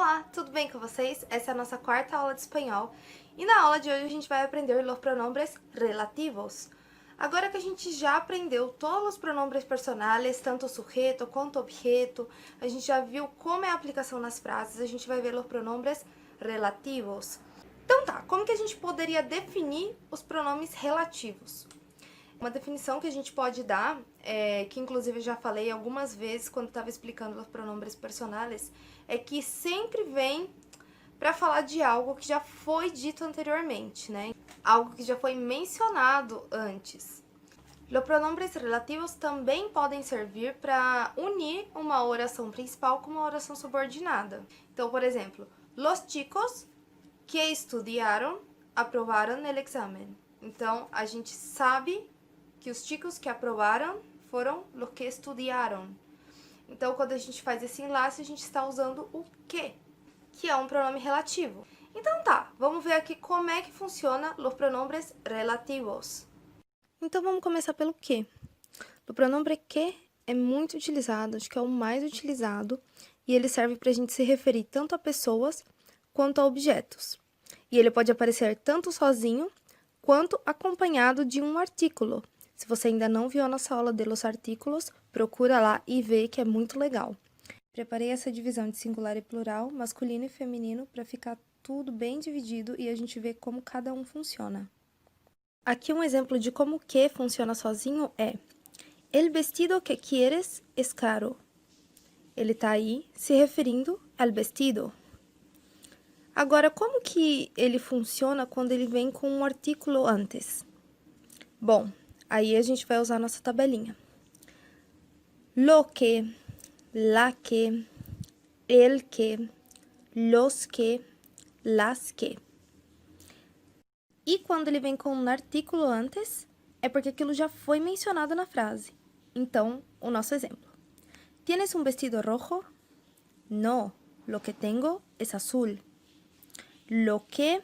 Olá, tudo bem com vocês? Essa é a nossa quarta aula de espanhol e na aula de hoje a gente vai aprender os pronombres relativos. Agora que a gente já aprendeu todos os pronombres personales, tanto sujeito quanto objeto, a gente já viu como é a aplicação nas frases, a gente vai ver os pronombres relativos. Então tá, como que a gente poderia definir os pronomes relativos? Uma definição que a gente pode dar, que inclusive eu já falei algumas vezes quando estava explicando os pronombres personales, é que sempre vem para falar de algo que já foi dito anteriormente, né? Algo que já foi mencionado antes. Os pronombres relativos também podem servir para unir uma oração principal com uma oração subordinada. Então, por exemplo, los chicos que estudiaron aprobaron el examen. Então, a gente sabe que os chicos que aprovaram foram os que estudiaram. Então, quando a gente faz esse enlace, a gente está usando o que é um pronome relativo. Então tá, vamos ver aqui como é que funciona os pronombres relativos. Então vamos começar pelo que. O pronombre que é muito utilizado, acho que é o mais utilizado, e ele serve para a gente se referir tanto a pessoas quanto a objetos. E ele pode aparecer tanto sozinho quanto acompanhado de um artículo. Se você ainda não viu a nossa aula de los artículos, procura lá e vê que é muito legal. Preparei essa divisão de singular e plural, masculino e feminino, para ficar tudo bem dividido e a gente vê como cada um funciona. Aqui um exemplo de como o que funciona sozinho é: el vestido que quieres es caro. Ele está aí se referindo ao vestido. Agora, como que ele funciona quando ele vem com um artículo antes? Bom, aí a gente vai usar nossa tabelinha. Lo que, la que, el que, los que, las que. E quando ele vem com um artículo antes, é porque aquilo já foi mencionado na frase. Então, o nosso exemplo. ¿Tienes un vestido rojo? No, lo que tengo es azul. Lo que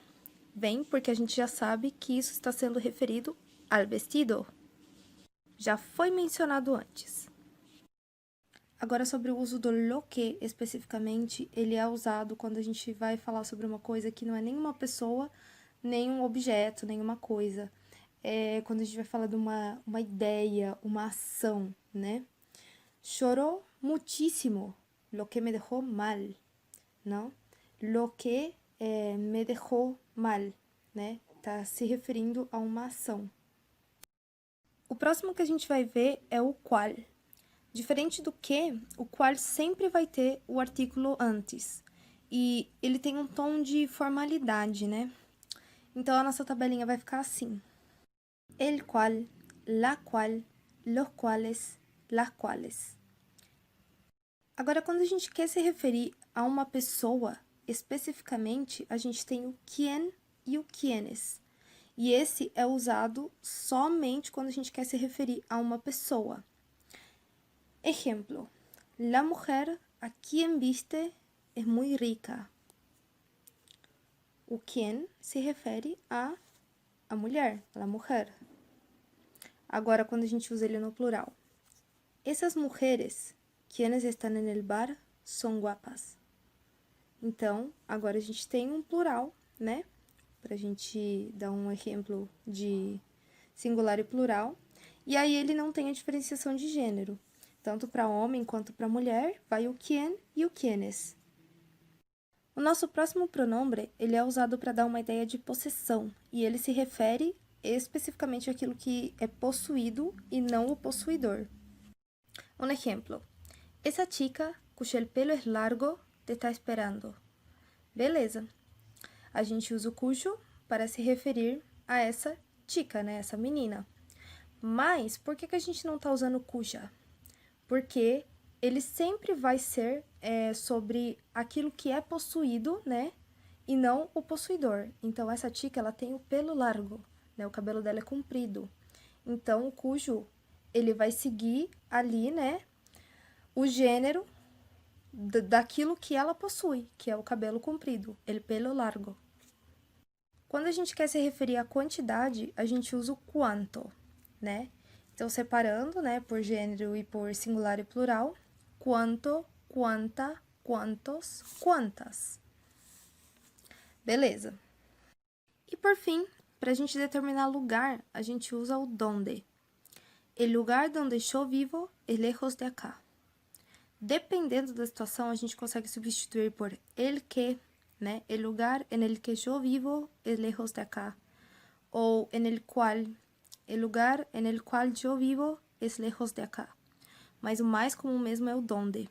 vem porque a gente já sabe que isso está sendo referido ao vestido. Já foi mencionado antes. Agora, sobre o uso do lo que, especificamente, ele é usado quando a gente vai falar sobre uma coisa que não é nenhuma pessoa, nem um objeto, nenhuma coisa. É quando a gente vai falar de uma ideia, uma ação, né? Chorou muchísimo, lo que me dejó mal, não? Lo que me dejó mal, né? Tá se referindo a uma ação. O próximo que a gente vai ver é o qual. Diferente do que, o qual sempre vai ter o artículo antes. E ele tem um tom de formalidade, né? Então, a nossa tabelinha vai ficar assim. El cual, la cual, los cuales, las cuales. Agora, quando a gente quer se referir a uma pessoa, especificamente, a gente tem o quién e o quiénes. E esse é usado somente quando a gente quer se referir a uma pessoa. Ejemplo, la mujer a quien viste es muy rica. O quien se refere a mulher, a mujer. Agora, quando a gente usa ele no plural. Essas mujeres, quienes están en el bar, son guapas. Então, agora a gente tem um plural, né? Pra gente dar um exemplo de singular e plural. E aí, ele não tem a diferenciação de gênero. Tanto para homem quanto para mulher, vai o quien e o quienes. O nosso próximo pronombre, ele é usado para dar uma ideia de possessão, e ele se refere especificamente àquilo que é possuído e não o possuidor. Um exemplo. Essa chica, cujo el pelo es largo, te está esperando. Beleza. A gente usa o cujo para se referir a essa chica, né? Essa menina. Mas, por que a gente não está usando cuja? Porque ele sempre vai ser sobre aquilo que é possuído, né? E não o possuidor. Então, essa chica, ela tem o pelo largo, né? O cabelo dela é comprido. Então, o cujo, ele vai seguir ali, né? O gênero daquilo que ela possui, que é o cabelo comprido, el pelo largo. Quando a gente quer se referir à quantidade, a gente usa o quanto, né? Então, separando, né, por gênero e por singular e plural, quanto, quanta, quantos, quantas. Beleza. E por fim, para a gente determinar lugar, a gente usa o donde. El lugar donde yo vivo es lejos de acá. Dependendo da situação, a gente consegue substituir por el que, né? El lugar en el que yo vivo es lejos de acá. Ou en el cual. El lugar en el cual yo vivo es lejos de acá. Mas o mais comum mesmo é o donde.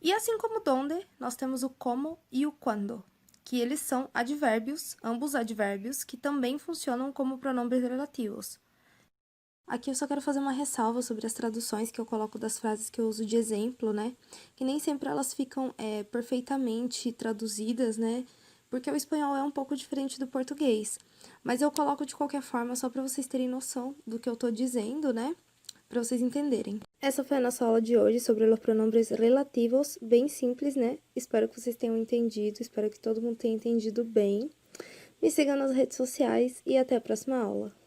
E assim como donde, nós temos o como e o quando, que eles são advérbios, ambos advérbios, que também funcionam como pronomes relativos. Aqui eu só quero fazer uma ressalva sobre as traduções que eu coloco das frases que eu uso de exemplo, né? Que nem sempre elas ficam perfeitamente traduzidas, né? Porque o espanhol é um pouco diferente do português. Mas eu coloco de qualquer forma só para vocês terem noção do que eu tô dizendo, né? Para vocês entenderem. Essa foi a nossa aula de hoje sobre os pronombres relativos, bem simples, né? Espero que vocês tenham entendido, espero que todo mundo tenha entendido bem. Me sigam nas redes sociais e até a próxima aula.